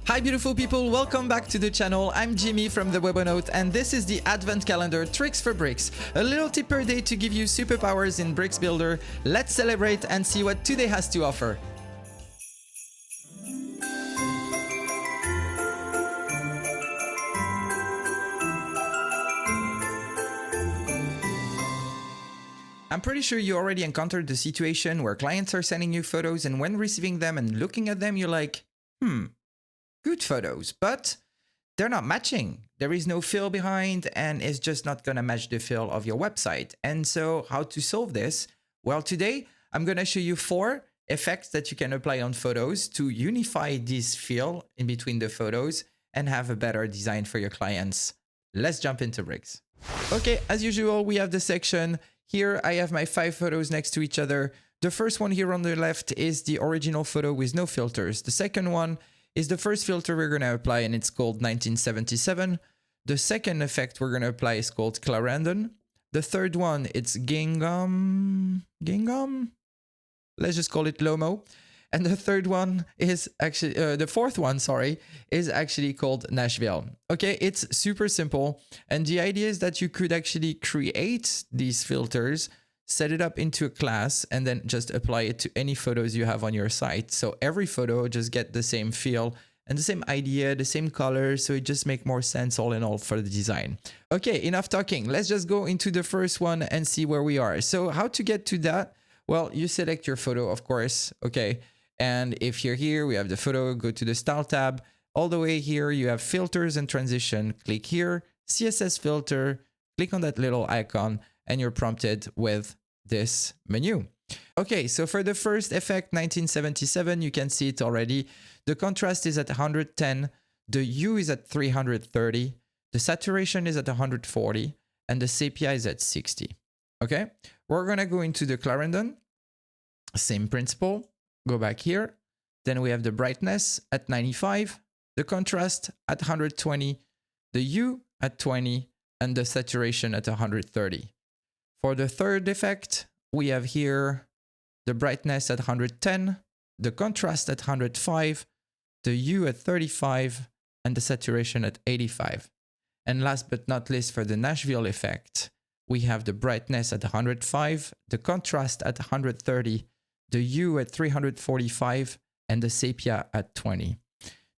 Hi beautiful people, welcome back to the channel. I'm Jimmy from the Webonaut and this is the Advent Calendar Tricks for Bricks. A little tip per day to give you superpowers in Bricks Builder. Let's celebrate and see what today has to offer. I'm pretty sure you already encountered the situation where clients are sending you photos and when receiving them and looking at them, you're like, good photos, but they're not matching. There is no fill behind and it's just not gonna match the fill of your website. And so how to solve this? Well, today I'm gonna show you 4 effects that you can apply on photos to unify this fill in between the photos and have a better design for your clients. Let's jump into Bricks. Okay, as usual, we have the section. Here I have my 5 photos next to each other. The first one here on the left is the original photo with no filters. The second one is the first filter we're going to apply and it's called 1977. The second effect we're going to apply is called Clarendon. The third one, it's Gingham? Let's just call it Lomo. And the third one is actually, the fourth one, sorry, is actually called Nashville. Okay, it's super simple. And the idea is that you could actually create these filters, set it up into a class, and then just apply it to any photos you have on your site. So every photo just get the same feel and the same idea, the same color. So it just makes more sense all in all for the design. Okay, enough talking. Let's just go into the first one and see where we are. So how to get to that? Well, you select your photo, of course. Okay. And if you're here, we have the photo, go to the style tab. All the way here, you have filters and transition. Click here, CSS filter, click on that little icon, and you're prompted with this menu. Okay, so for the first effect, 1977, you can see it already. The contrast is at 110, the hue is at 330, the saturation is at 140, and the sepia is at 60. Okay, we're gonna go into the Clarendon, same principle. Go back here. Then we have the brightness at 95, the contrast at 120, the hue at 20, and the saturation at 130. For the third effect, we have here the brightness at 110, the contrast at 105, the hue at 35, and the saturation at 85. And last but not least, for the Nashville effect, we have the brightness at 105, the contrast at 130, the hue at 345, and the sepia at 20.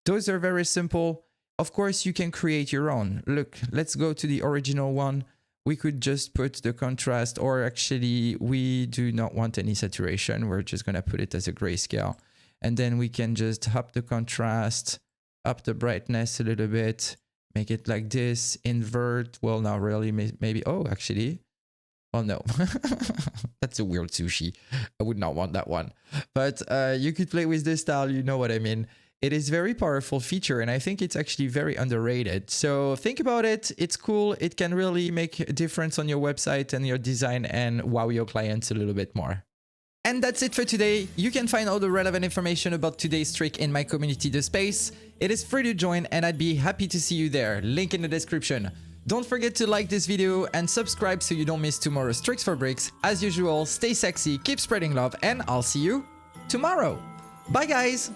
Those are very simple. Of course, you can create your own. Look, let's go to the original one. We could just put the contrast, or actually we do not want any saturation. We're just gonna put it as a grayscale. And then we can just up the contrast, up the brightness a little bit, make it like this, invert. Well, not really, maybe, oh, actually, well, no, that's a weird sushi. I would not want that one. But you could play with this style, you know what I mean. It is a very powerful feature and I think it's actually very underrated. So think about it. It's cool. It can really make a difference on your website and your design and wow your clients a little bit more. And that's it for today. You can find all the relevant information about today's trick in my community, The Space. It is free to join and I'd be happy to see you there. Link in the description. Don't forget to like this video and subscribe so you don't miss tomorrow's Tricks for Bricks. As usual, stay sexy, keep spreading love, and I'll see you tomorrow. Bye guys!